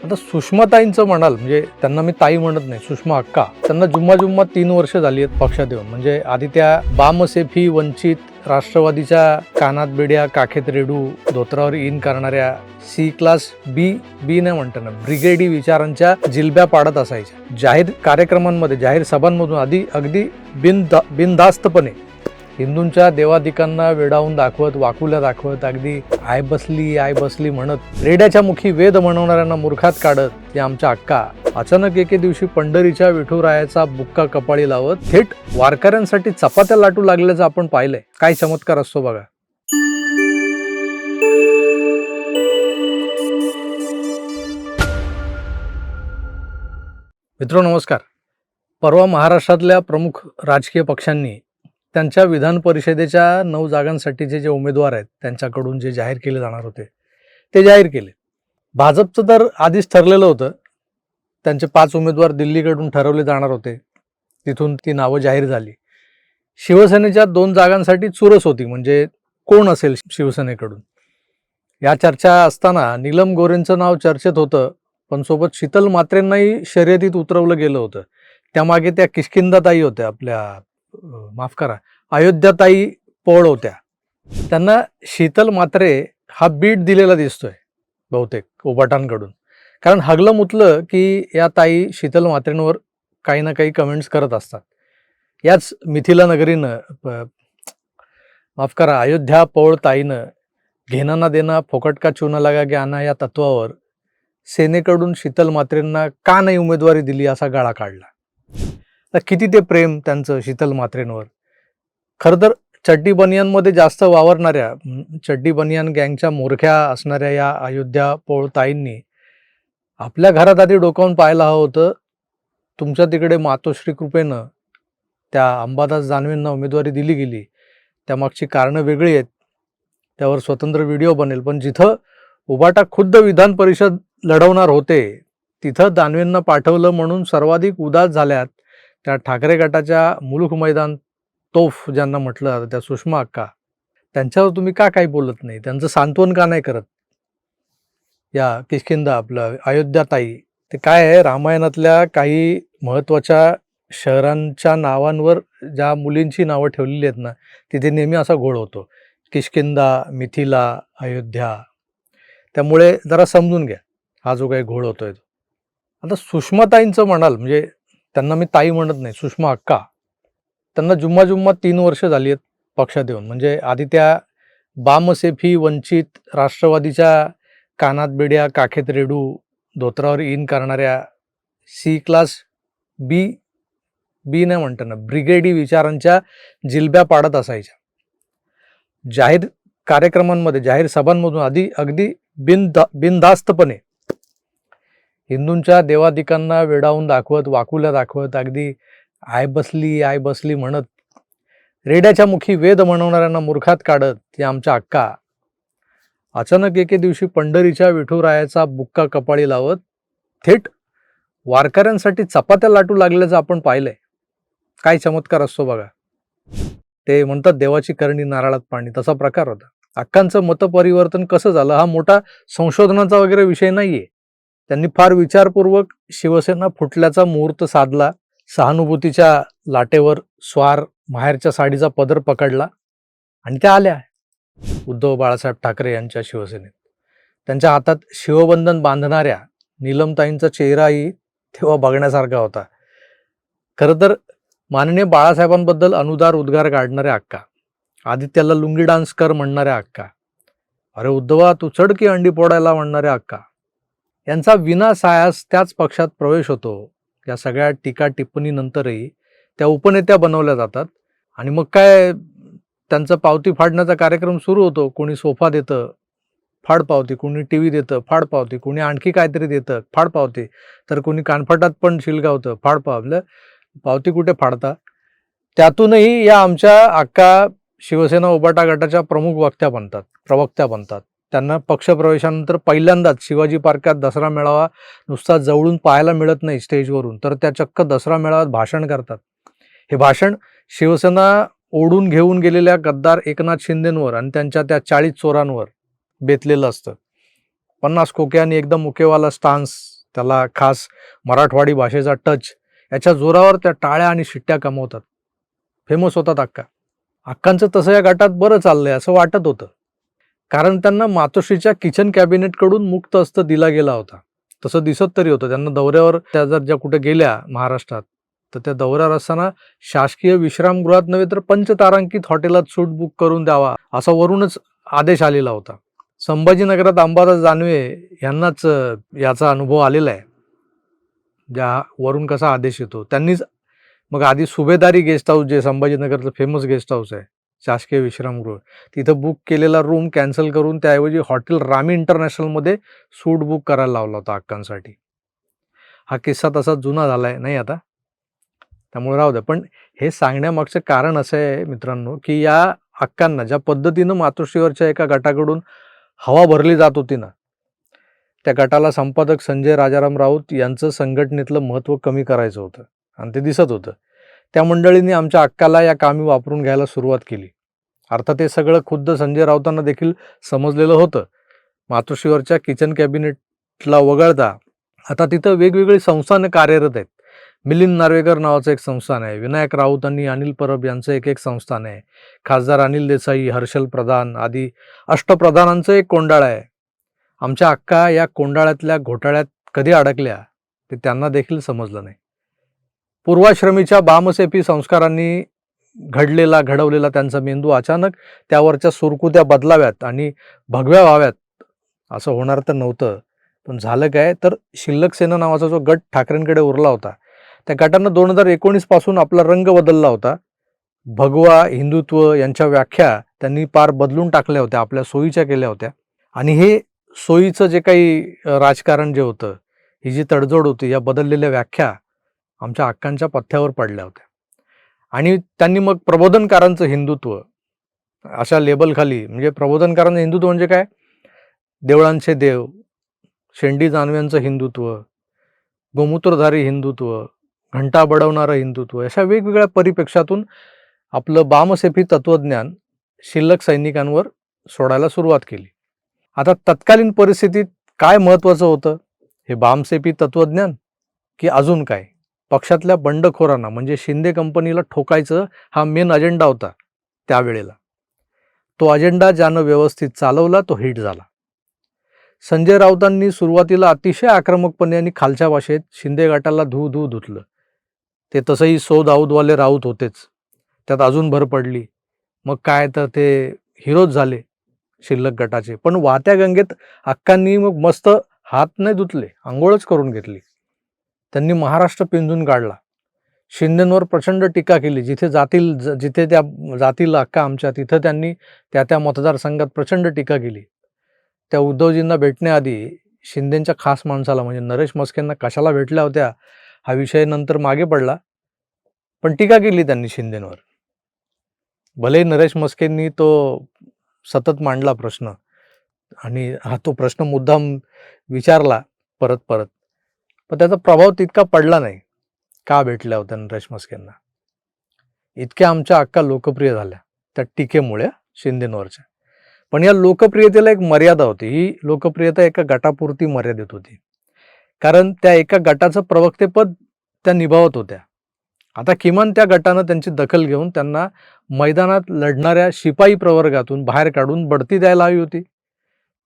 आता सुषमाताईंचं म्हणाल म्हणजे त्यांना मी ताई म्हणत नाही, सुषमा अक्का. त्यांना जुम्मा 3 वर्ष झाली आहेत पक्षात येऊन. म्हणजे आधी त्या बामसेफी वंचित राष्ट्रवादीच्या कानात बेड्या काखेत रेडू धोत्रावर इन करणाऱ्या सी क्लास बी नाही म्हणताना ब्रिगेडी विचारांच्या जिलब्या पाडत असायच्या. जाहीर कार्यक्रमांमध्ये जाहीर सभांमधून अगदी बिनधास्तपणे हिंदूंच्या देवादिकांना वेडावून दाखवत वाकुल्या दाखवत अगदी आय बसली म्हणत रेड्याच्या मुखी वेद म्हणवणाऱ्यांना मूर्खात काढत या आमच्या अक्का अचानक एके दिवशी पंढरीच्या विठुरायाचा बुक्का कपाळी लावत थेट वारकऱ्यांसाठी चपात्या लाटू लागल्याचं आपण पाहिलंय. काय चमत्कार असतो बघा. मित्र नमस्कार. परवा महाराष्ट्रातल्या प्रमुख राजकीय पक्षांनी त्यांच्या विधान परिषदेच्या 9 जागांसाठीचे जे उमेदवार आहेत त्यांच्याकडून जे जाहीर केले जाणार होते ते जाहीर केले. भाजपचं तर आधीच ठरलेलं होतं. त्यांचे 5 उमेदवार दिल्लीकडून ठरवले जाणार होते. तिथून ती नावं जाहीर झाली. शिवसेनेच्या 2 जागांसाठी चुरस होती, म्हणजे कोण असेल शिवसेनेकडून या चर्चा असताना नीलम गोरेंचं नाव चर्चेत होतं, पण सोबत शीतल मात्रेंनाही शर्यतीत उतरवलं गेलं होतं. त्यामागे त्या किष्किंधाताई होत्या, आपल्या माफ करा अयोध्याताई पोळ होत्या. त्यांना शीतल मात्रे हा बीट दिलेला दिसतोय बहुतेक उबाटांकडून. कारण हगलं मुतलं की या ताई शीतल मात्रेंवर काही ना काही कमेंट्स करत असतात. याच मिथिला नगरीनं माफ करा अयोध्या पोळ ताईनं घेणं ना देणं फोकट का चुना लगा ज्ञाना या तत्वावर सेनेकडून शीतल मात्रेंना का नाही उमेदवारी दिली असा गाळा काढला. तर किती ते प्रेम त्यांचं शीतल मात्रेंवर. खरं तर चड्डी बनियांमध्ये जास्त वावरणाऱ्या चड्डी बनियान गँगच्या मोरख्या असणाऱ्या या अयोध्या पोळ ताईंनी आपल्या घरात आधी डोकावून पाहायला हवं होतं. तुमच्या तिकडे मातोश्री कृपेनं त्या अंबादास दानवेंना उमेदवारी दिली गेली, त्यामागची कारणं वेगळी आहेत, त्यावर स्वतंत्र व्हिडिओ बनेल. पण जिथं उबाटा खुद्द विधान परिषद लढवणार होते तिथं दानवेंना पाठवलं म्हणून सर्वाधिक उदास झाल्यात त्या ठाकरे गटाच्या मुलूक मैदान तोफ ज्यांना म्हटलं जातं, त्या सुषमा अक्का. त्यांच्यावर तुम्ही का काही बोलत नाही? त्यांचं सांत्वन का नाही करत? या किष्किंधा आपलं अयोध्याताई, ते काय आहे, रामायणातल्या काही महत्त्वाच्या शहरांच्या नावांवर ज्या मुलींची नावं ठेवलेली आहेत ना, तिथे नेहमी असा घोळ होतो. किष्किंधा, मिथिला, अयोध्या. त्यामुळे जरा समजून घ्या हा जो काही घोळ होतोय तो. आता सुषमाताईंचं म्हणाल म्हणजे त्यांना मी ताई म्हणत नाही, सुषमा अक्का. त्यांना जुम्मा 3 वर्ष झाली आहेत पक्षात येऊन. म्हणजे आधी त्या बामसेफी वंचित राष्ट्रवादीच्या कानात बेड्या काखेत रेडू धोत्रावर इन करणाऱ्या सी क्लास बी नाही म्हणताना ब्रिगेडी विचारांच्या जिलब्या पाडत असायच्या. जाहीर कार्यक्रमांमध्ये जाहीर सभांमधून अगदी बिनधास्तपणे हिंदूंच्या देवादिकांना वेडावून दाखवत वाकुल्या दाखवत अगदी आय बसली म्हणत रेड्याच्या मुखी वेद म्हणवणाऱ्यांना मूर्खात काढत या आमच्या अक्का अचानक एके दिवशी पंढरीच्या विठुरायाचा बुक्का कपाळी लावत थेट वारकऱ्यांसाठी चपात्या लाटू लागल्याचं आपण पाहिलंय. काय चमत्कार असतो बघा. ते म्हणतात देवाची करणी नारळात पाणी, तसा प्रकार होता. अक्कांचं मतपरिवर्तन कसं झालं हा मोठा संशोधनाचा वगैरे विषय नाहीये. त्यांनी फार विचारपूर्वक शिवसेना फुटल्याचा मुहूर्त साधला, सहानुभूतीच्या लाटेवर स्वार माहेरच्या साडीचा पदर पकडला आणि त्या आल्या उद्धव बाळासाहेब ठाकरे यांच्या शिवसेनेत. त्यांच्या हातात शिवबंधन बांधणाऱ्या नीलमताईंचा चेहराही तेव्हा बघण्यासारखा होता. खरं तर माननीय बाळासाहेबांबद्दल अनुदार उद्गार काढणाऱ्या अक्का, आदित्याला लुंगी डान्स कर म्हणणाऱ्या अक्का, अरे उद्धवा तू चढ की अंडी फोडायला म्हणणाऱ्या अक्का, यांचा विनासायास त्याच पक्षात प्रवेश होतो. या सगळ्या टीका टिप्पणी नंतरही त्या उपनेत्या बनवल्या जातात आणि मग काय त्यांचा पावती फाडण्याचा कार्यक्रम सुरू होतो. कोणी सोफा देतं फाड पावती, कोणी टी व्ही देतं फाड पावती, कोणी आणखी काहीतरी देतं फाड पावती, तर कोणी कानफटात पण शिलगावतं फाड पावलं. पावती कुठे फाडता? त्यातूनही या आमच्या अक्का शिवसेना उबाटा गटाच्या प्रमुख प्रवक्त्या बनतात. त्यांना पक्षप्रवेशानंतर पहिल्यांदाच शिवाजी पार्कात दसरा मेळावा नुसता जवळून पाहायला मिळत नाही स्टेजवरून, तर त्या चक्क दसरा मेळाव्यात भाषण करतात. हे भाषण शिवसेना ओढून घेऊन गेलेल्या गद्दार एकनाथ शिंदेंवर आणि त्यांच्या त्या 40 चोरांवर बेतलेलं असतं. 50 खोक्याने एकदम मुकेवाला स्टान्स, त्याला खास मराठवाडी भाषेचा टच, याच्या जोरावर त्या टाळ्या आणि शिट्ट्या कमवतात. फेमस होतात अक्का. अक्कांचं तसं या गटात बरं चाललंय असं वाटत होतं, कारण त्यांना मातोश्रीच्या किचन कॅबिनेटकडून मुक्त हस्त दिला गेला होता. तसं दिसत तरी होतं. त्यांना दौऱ्यावर त्या जर ज्या कुठे गेल्या महाराष्ट्रात, तर त्या दौऱ्यावर असताना शासकीय विश्रामगृहात नव्हे तर पंचतारांकित हॉटेलात सूट बुक करून द्यावा असा वरूनच आदेश आलेला होता. संभाजीनगरात अंबादास दानवे यांनाच याचा अनुभव आलेला आहे. ज्या वरून कसा आदेश येतो, त्यांनीच मग आधी सुभेदारी गेस्ट हाऊस, जे संभाजीनगरचं फेमस गेस्ट हाऊस आहे, शासकीय विश्रामगृह, तिथं बुक केलेला रूम कॅन्सल करून त्याऐवजी हॉटेल रामी इंटरनॅशनलमध्ये सूट बुक करायला लावला होता अक्कांसाठी. हा किस्सा तसा जुना झालाय नाही आता, त्यामुळे राहू द्या. पण हे सांगण्यामागचं कारण असं आहे मित्रांनो, की या अक्कांना ज्या पद्धतीनं मातोश्रीवरच्या एका गटाकडून हवा भरली जात होती ना, त्या गटाला संपादक संजय राजाराम राऊत यांचं संघटनेतलं महत्त्व कमी करायचं होतं आणि ते दिसत होतं. त्या मंडळींनी आमच्या अक्काला या कामी वापरून घ्यायला सुरुवात केली. अर्थात हे सगळं खुद्द संजय राऊतांना देखील समजलेलं होतं. मातोश्रीवरच्या किचन कॅबिनेटला वगळता आता तिथं वेगवेगळी संस्थानं कार्यरत आहेत. मिलिंद नार्वेकर नावाचं एक संस्थान आहे, विनायक राऊत आणि अनिल परब यांचं एक संस्थान आहे, खासदार अनिल देसाई, हर्षल प्रधान आदी अष्टप्रधानांचं एक कोंडाळं आहे. आमच्या अक्का या कोंडाळ्यातल्या घोटाळ्यात कधी अडकल्या ते त्यांना देखील समजलं नाही. पूर्वाश्रमीच्या बामसेफी संस्कारांनी घडवलेला त्यांचा मेंदू अचानक त्यावरच्या सुरकुत्या बदलाव्यात आणि भगव्या व्हाव्यात असं होणार तर नव्हतं. पण झालं काय, तर शिल्लक सेना नावाचा जो गट ठाकरेंकडे उरला होता, त्या गटानं 2019 पासून आपला रंग बदलला होता. भगवा हिंदुत्व यांच्या व्याख्या त्यांनी पार बदलून टाकल्या होत्या, आपल्या सोयीच्या केल्या होत्या. आणि हे सोयीचं जे काही राजकारण जे होतं, ही जी तडजोड होती, या बदललेल्या व्याख्या आमच्या अक्कांच्या पथ्यावर पडल्या होत्या. आणि त्यांनी मग प्रबोधनकारांचं हिंदुत्व अशा लेबलखाली, म्हणजे प्रबोधनकारांचं हिंदुत्व म्हणजे काय, देवळांचे देव, शेंडी जानव्यांचं हिंदुत्व, गोमूत्रधारी हिंदुत्व, घंटा बडवणारं हिंदुत्व, अशा वेगवेगळ्या परिप्रेक्षातून आपलं बामसेफी तत्वज्ञान शिल्लक सैनिकांवर सोडायला सुरुवात केली. आता तत्कालीन परिस्थितीत काय महत्त्वाचं होतं, हे बामसेफी तत्वज्ञान की अजून काय? पक्षातल्या बंडखोरांना म्हणजे शिंदे कंपनीला ठोकायचं हा मेन अजेंडा होता त्यावेळेला. तो अजेंडा ज्यानं व्यवस्थित चालवला तो हिट झाला. संजय राऊतांनी सुरुवातीला अतिशय आक्रमकपणे आणि खालच्या भाषेत शिंदे गटाला धू धुतलं. ते तसंही सो दाऊदवाले राऊत होतेच, त्यात अजून भर पडली. मग काय तर ते हिरोज झाले शिल्लक गटाचे. पण वाहत्या गंगेत अक्कांनी मग मस्त हात नाही धुतले, आंघोळच करून घेतली. त्यांनी महाराष्ट्र पिंजून काढला. शिंदेंवर प्रचंड टीका केली. जिथे त्या जातील अक्का आमच्या, तिथं त्यांनी त्या मतदारसंघात प्रचंड टीका केली. त्या उद्धवजींना भेटण्याआधी शिंदेंच्या खास माणसाला म्हणजे नरेश मस्केंना कशाला भेटल्या होत्या हा विषय नंतर मागे पडला, पण टीका केली त्यांनी शिंदेंवर. भले नरेश मस्केंनी तो सतत मांडला प्रश्न आणि हा तो प्रश्न मुद्दाम विचारला परत, पण त्याचा प्रभाव तितका पडला नाही. का भेटल्या होत्या नरेश मस्केंना? इतक्या आमच्या अक्का लोकप्रिय झाल्या त्या टीकेमुळे शिंदेंवरच्या. पण या लोकप्रियतेला एक मर्यादा होती. ही लोकप्रियता एका गटापुरती मर्यादित होती, कारण त्या एका गटाचं प्रवक्तेपद त्या निभावत होत्या. आता किमान त्या गटानं त्यांची दखल घेऊन त्यांना मैदानात लढणाऱ्या शिपाई प्रवर्गातून बाहेर काढून बढती द्यायला हवी होती.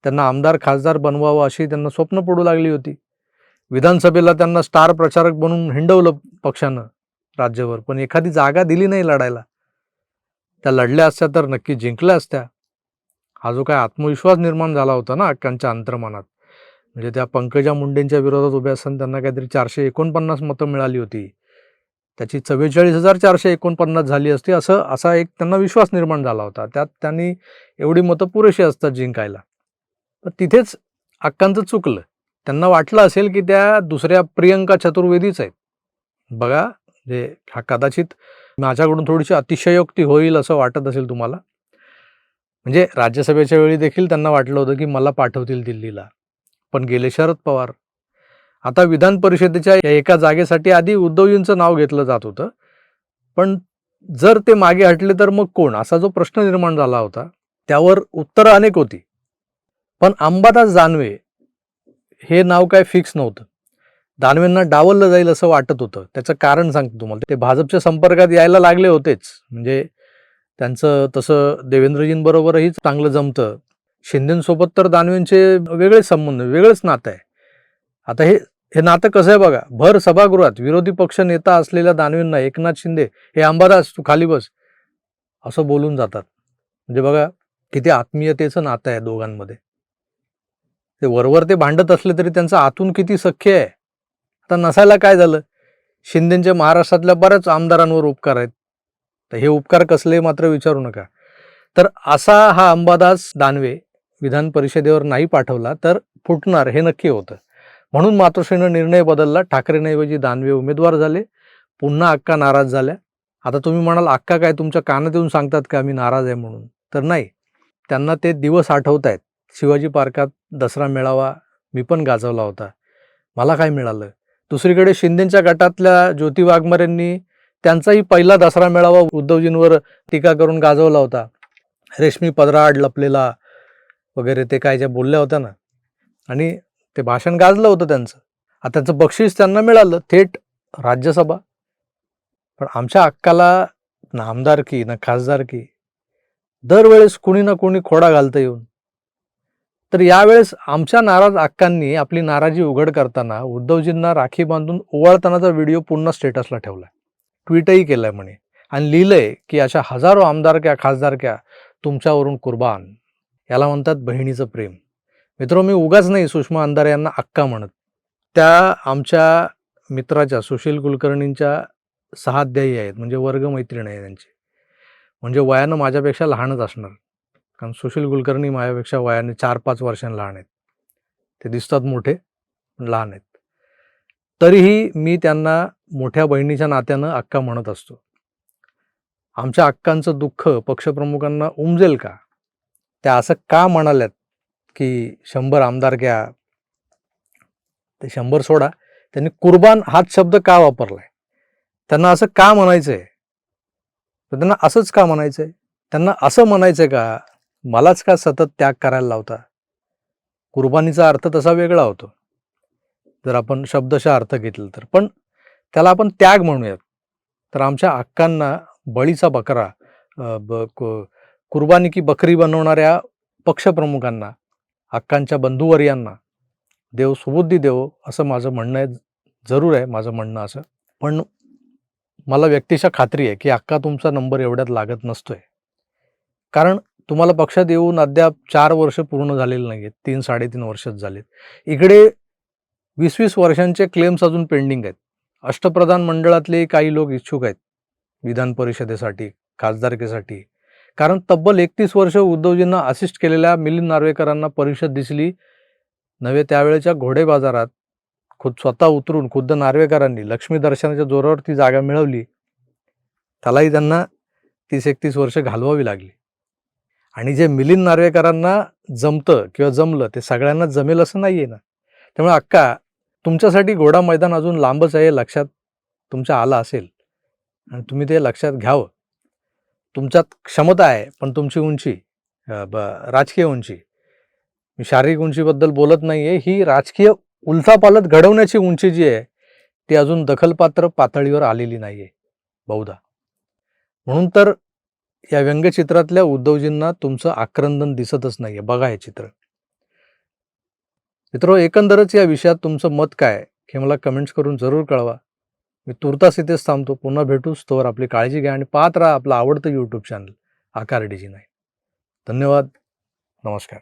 त्यांना आमदार खासदार बनवावं अशी त्यांना स्वप्न पडू लागली होती. विधानसभेला त्यांना स्टार प्रचारक बनवून हिंडवलं पक्षानं राज्यभर, पण एखादी जागा दिली नाही लढायला. त्या लढल्या असत्या तर नक्की जिंकल्या असत्या. हा जो काय आत्मविश्वास निर्माण झाला होता ना अक्कांच्या अंतर्मनात, म्हणजे त्या पंकजा मुंडेंच्या विरोधात उभ्या असताना त्यांना काहीतरी 449 मतं मिळाली होती, त्याची 44,449 झाली असती, असा एक त्यांना विश्वास निर्माण झाला होता. त्यात त्यांनी एवढी मतं पुरेशी असतात जिंकायला. तर तिथेच अक्कांचं चुकलं. त्यांना वाटलं असेल की त्या दुसऱ्या प्रियंका चतुर्वेदीच आहेत. बघा, जे हा कदाचित माझ्याकडून थोडीशी अतिशयोक्ती होईल असं वाटत असेल तुम्हाला. म्हणजे राज्यसभेच्या वेळी देखील त्यांना वाटलं होतं की मला पाठवतील दिल्लीला, पण गेले शरद पवार. आता विधान परिषदेच्या या एका जागेसाठी आधी उद्धवजींचं नाव घेतलं जात होतं, पण जर ते मागे हटले तर मग कोण, असा जो प्रश्न निर्माण झाला होता त्यावर उत्तरं अनेक होती. पण अंबादास दानवे हे नाव काय फिक्स नव्हतं. दानवेंना डावललं जाईल असं वाटत होतं. त्याचं कारण सांगतो तुम्हाला. ते भाजपच्या संपर्कात यायला लागले होतेच. म्हणजे त्यांचं तसं देवेंद्रजींबरोबरही चांगलं जमतं. शिंदेंसोबत तर दानवेंचे वेगळेच संबंध, वेगळंच नातं आहे. आता हे हे नातं कसं आहे बघा. भर सभागृहात विरोधी पक्ष नेता असलेल्या दानवेंना एकनाथ शिंदे, "हे अंबादास तू खाली बस" असं बोलून जातात. म्हणजे बघा किती आत्मीयतेचं नातं आहे दोघांमध्ये. ते वरवर ते भांडत असले तरी त्यांचं आतून किती सख्य आहे. आता नसायला काय झालं, शिंदेच्या महाराष्ट्रातल्या बऱ्याच आमदारांवर उपकार आहेत. तर हे उपकार कसले मात्र विचारू नका. तर असा हा अंबादास दानवे विधान परिषदेवर नाही पाठवला तर फुटणार हे नक्की होतं. म्हणून मातोश्रीनं निर्णय बदलला. ठाकरेंऐवजी दानवे उमेदवार झाले. पुन्हा अक्का नाराज झाल्या. आता तुम्ही म्हणाल, अक्का काय तुमच्या कानात येऊन सांगतात का मी नाराज आहे म्हणून? तर नाही. त्यांना ते दिवस आठवत आहेत. शिवाजी पार्कात दसरा मेळावा मी पण गाजवला होता. मला काय मिळालं? दुसरीकडे शिंदेच्या गटातल्या ज्योती वाघमारेंनी त्यांचाही पहिला दसरा मेळावा उद्धवजींवर टीका करून गाजवला होता. रेशमी पदराआड लपलेला वगैरे ते काय ज्या बोलल्या होत्या ना, आणि ते भाषण गाजलं होतं त्यांचं. आता त्याचं बक्षीस त्यांना मिळालं थेट राज्यसभा. पण आमच्या अक्काला ना आमदारकी ना खासदारकी, दरवेळेस कुणी ना कुणी खोडा घालतं येऊन. तर यावेळेस आमच्या नाराज अक्कांनी आपली नाराजी उघड करताना उद्धवजींना राखी बांधून ओवाळतानाचा व्हिडिओ पुन्हा स्टेटसला ठेवलाय. ट्विटही केलंय म्हणे आणि लिहिलंय की अशा हजारो आमदारक्या खासदारक्या तुमच्यावरून कुर्बान. याला म्हणतात बहिणीचं प्रेम. मित्र, मी उगाच नाही सुषमा अंधारे यांना अक्का म्हणत. त्या आमच्या मित्राच्या सुशील कुलकर्णींच्या सहाध्यायी आहेत, म्हणजे वर्गमैत्रीण आहे त्यांची. म्हणजे वयानं माझ्यापेक्षा लहानच असणार, कारण सुशील कुलकर्णी माझ्यापेक्षा वयाने 4-5 वर्षांनी लहान आहेत. ते दिसतात मोठे पण लहान आहेत. तरीही मी त्यांना मोठ्या बहिणीच्या नात्यानं अक्का म्हणत असतो. आमच्या अक्कांचं दुःख पक्षप्रमुखांना उमजेल का? त्या असं का म्हणाल्यात की 100 आमदारक्या, ते 100 सोडा, त्यांनी कुर्बान हाच शब्द का वापरलाय? त्यांना असं का म्हणायचंय? तर त्यांना असंच का म्हणायचंय? त्यांना असं म्हणायचंय का मलाच का सतत त्याग करायला लावता? कुर्बानीचा अर्थ तसा वेगळा होतो जर आपण शब्दशः अर्थ घेतला तर. पण त्याला आपण त्याग म्हणूयात. तर आमच्या अक्कांना बळीचा बकरा, कुर्बानी की बकरी बनवणाऱ्या पक्षप्रमुखांना, अक्कांच्या बंधुवर्यांना देव सुबुद्धी देवो असं माझं म्हणणं आहे. जरूर आहे माझं म्हणणं असं. पण मला व्यक्तिशः खात्री आहे की अक्का तुमचा नंबर एवढ्यात लागत नसतोय. कारण तुम्हाला पक्षात येऊन अद्याप 4 वर्ष पूर्ण झालेली नाहीत. 3-3.5 वर्षच झालेत. इकडे 20-20 वर्षांचे क्लेम्स अजून पेंडिंग आहेत. अष्टप्रधान मंडळातले काही लोक इच्छुक आहेत विधान परिषदेसाठी, खासदारकीसाठी. कारण तब्बल 31 वर्ष उद्धवजींना असिस्ट केलेल्या मिलिंद नार्वेकरांना परिषद दिसली नव्हे त्यावेळेच्या घोडे बाजारात. स्वतः उतरून खुद्द नार्वेकरांनी लक्ष्मी दर्शनाच्या जोरावर ती जागा मिळवली. त्यालाही त्यांना 30-31 वर्ष घालवावी लागली. आणि जे मिलिंद नार्वेकरांना जमतं किंवा जमलं ते सगळ्यांना जमेल असं नाही आहे ना. त्यामुळे अक्का, तुमच्यासाठी घोडा मैदान अजून लांबच आहे, लक्षात तुमच्या आलं असेल आणि तुम्ही ते लक्षात घ्यावं. तुमच्यात क्षमता आहे, पण तुमची उंची, राजकीय उंची, मी शारीरिक उंचीबद्दल बोलत नाही आहे, ही राजकीय उलथापालथ घडवण्याची उंची जी आहे ती अजून दखलपात्र पातळीवर आलेली नाही आहे बहुधा. म्हणून तर या व्यंगचित्रातल्या उद्धवजींना तुमचं आक्रंदन दिसतच नाहीये. बघा हे चित्र. मित्र, एकंदरच या विषयात तुमचं मत काय हे मला कमेंट्स करून जरूर कळवा. मी तुर्तास इथेच थांबतो. पुन्हा भेटूच. तोवर आपली काळजी घ्या आणि पाहत राहा आपलं आवडतं यूट्यूब चॅनल आकार DG9. धन्यवाद. नमस्कार.